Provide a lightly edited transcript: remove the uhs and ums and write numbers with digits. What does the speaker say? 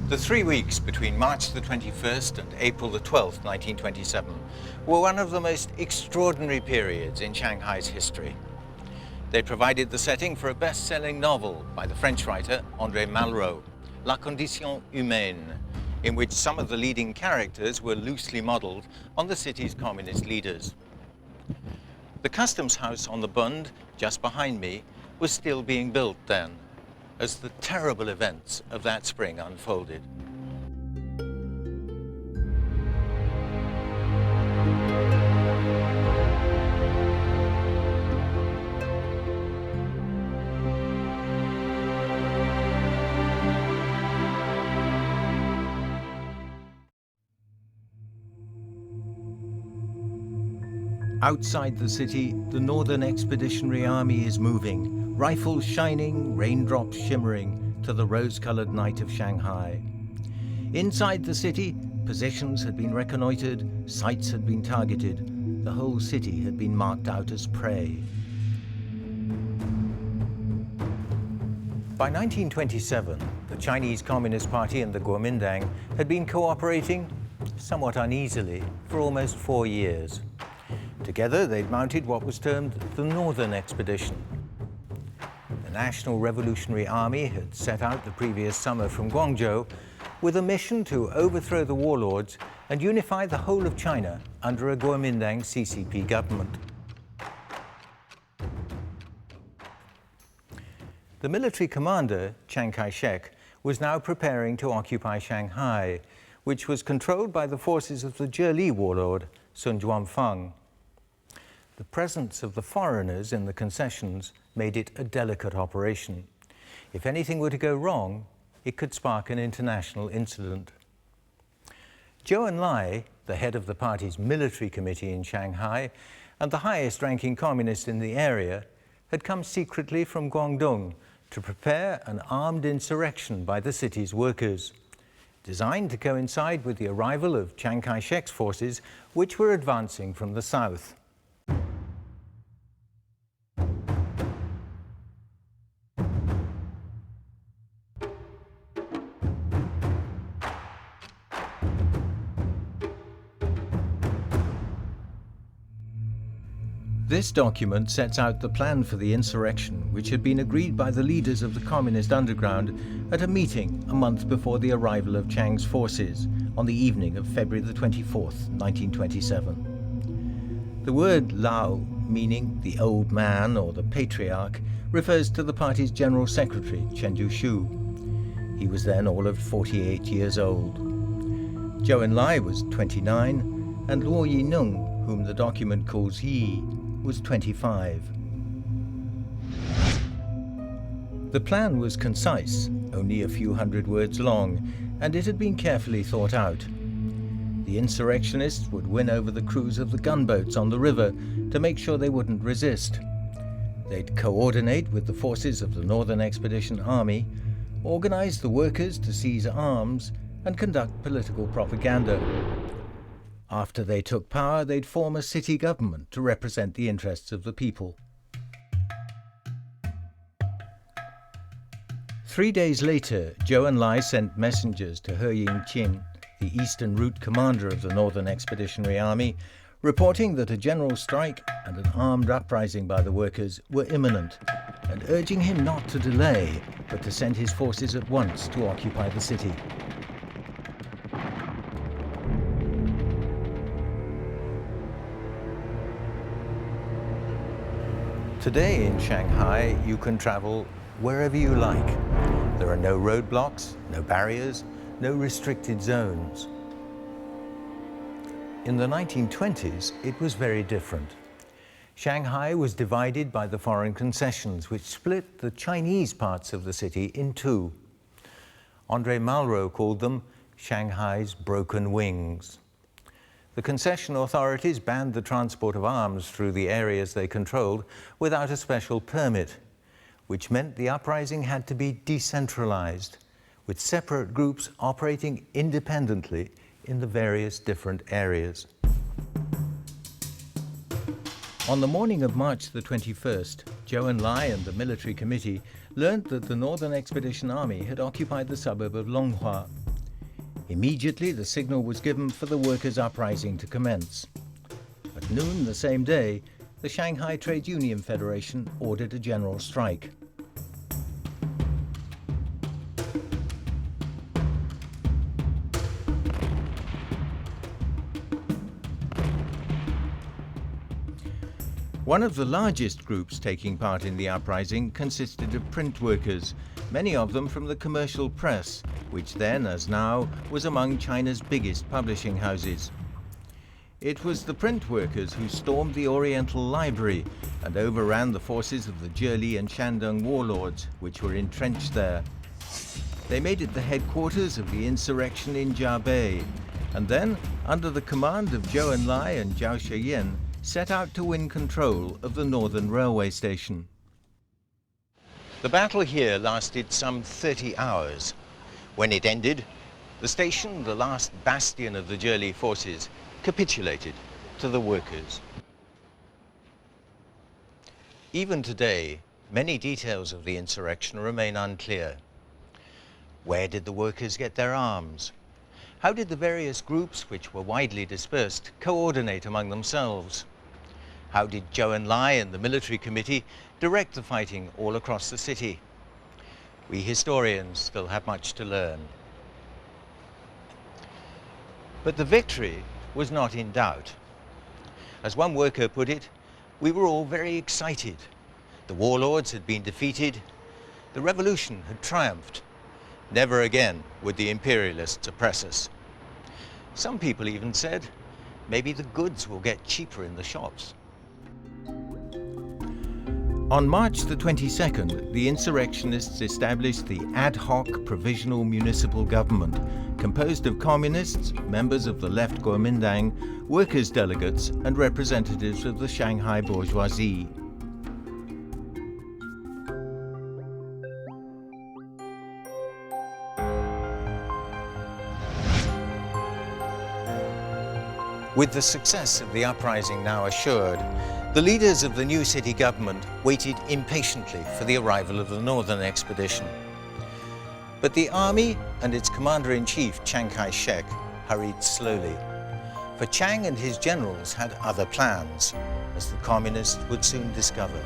The 3 weeks between March the 21st and April the 12th, 1927, were one of the most extraordinary periods in Shanghai's history. They provided the setting for a best-selling novel by the French writer André Malraux, La Condition Humaine, in which some of the leading characters were loosely modeled on the city's communist leaders. The customs house on the Bund, just behind me, was still being built then, as the terrible events of that spring unfolded. Outside the city, the Northern Expeditionary Army is moving, rifles shining, raindrops shimmering, to the rose-colored night of Shanghai. Inside the city, positions had been reconnoitered, sites had been targeted, the whole city had been marked out as prey. By 1927, the Chinese Communist Party and the Kuomintang had been cooperating, somewhat uneasily, for almost 4 years. Together, they'd mounted what was termed the Northern Expedition. The National Revolutionary Army had set out the previous summer from Guangzhou with a mission to overthrow the warlords and unify the whole of China under a Kuomintang CCP government. The military commander, Chiang Kai-shek, was now preparing to occupy Shanghai, which was controlled by the forces of the Zheli warlord, Sun Juanfang. The presence of the foreigners in the concessions made it a delicate operation. If anything were to go wrong, it could spark an international incident. Zhou Enlai, the head of the party's military committee in Shanghai and the highest-ranking communist in the area, had come secretly from Guangdong to prepare an armed insurrection by the city's workers, designed to coincide with the arrival of Chiang Kai-shek's forces, which were advancing from the south. This document sets out the plan for the insurrection, which had been agreed by the leaders of the communist underground at a meeting a month before the arrival of Chiang's forces on the evening of February the 24th, 1927. The word Lao, meaning the old man or the patriarch, refers to the party's general secretary, Chen Jiushu. He was then all of 48 years old. Zhou Enlai was 29, and Luo Yineng, whom the document calls Yi, was 25. The plan was concise, only a few hundred words long, and it had been carefully thought out. The insurrectionists would win over the crews of the gunboats on the river to make sure they wouldn't resist. They'd coordinate with the forces of the Northern Expedition Army, organize the workers to seize arms, and conduct political propaganda. After they took power, they'd form a city government to represent the interests of the people. 3 days later, Zhou Enlai sent messengers to He Yingqing, the Eastern Route commander of the Northern Expeditionary Army, reporting that a general strike and an armed uprising by the workers were imminent, and urging him not to delay, but to send his forces at once to occupy the city. Today in Shanghai, you can travel wherever you like. There are no roadblocks, no barriers, no restricted zones. In the 1920s, it was very different. Shanghai was divided by the foreign concessions, which split the Chinese parts of the city in two. André Malraux called them Shanghai's broken wings. The concession authorities banned the transport of arms through the areas they controlled without a special permit, which meant the uprising had to be decentralized, with separate groups operating independently in the various different areas. On the morning of March the 21st, Zhou Enlai and the military committee learned that the Northern Expedition Army had occupied the suburb of Longhua, Immediately, the signal was given for the workers' uprising to commence. At noon the same day, the Shanghai Trade Union Federation ordered a general strike. One of the largest groups taking part in the uprising consisted of print workers, many of them from the commercial press, which then, as now, was among China's biggest publishing houses. It was the print workers who stormed the Oriental Library and overran the forces of the Zhili and Shandong warlords, which were entrenched there. They made it the headquarters of the insurrection in Jiabei, and then, under the command of Zhou Enlai and Zhao Shiyan, set out to win control of the northern railway station. The battle here lasted some 30 hours. When it ended, the station, the last bastion of the Zhili forces, capitulated to the workers. Even today, many details of the insurrection remain unclear. Where did the workers get their arms? How did the various groups, which were widely dispersed, coordinate among themselves? How did Zhou Enlai and the military committee direct the fighting all across the city? We historians still have much to learn. But the victory was not in doubt. As one worker put it, we were all very excited. The warlords had been defeated. The revolution had triumphed. Never again would the imperialists oppress us. Some people even said, maybe the goods will get cheaper in the shops. On March the 22nd, the insurrectionists established the ad hoc provisional municipal government, composed of communists, members of the left Kuomintang, workers' delegates, and representatives of the Shanghai bourgeoisie. With the success of the uprising now assured, the leaders of the new city government waited impatiently for the arrival of the northern expedition. But the army and its commander-in-chief, Chiang Kai-shek, hurried slowly. For Chiang and his generals had other plans, as the communists would soon discover.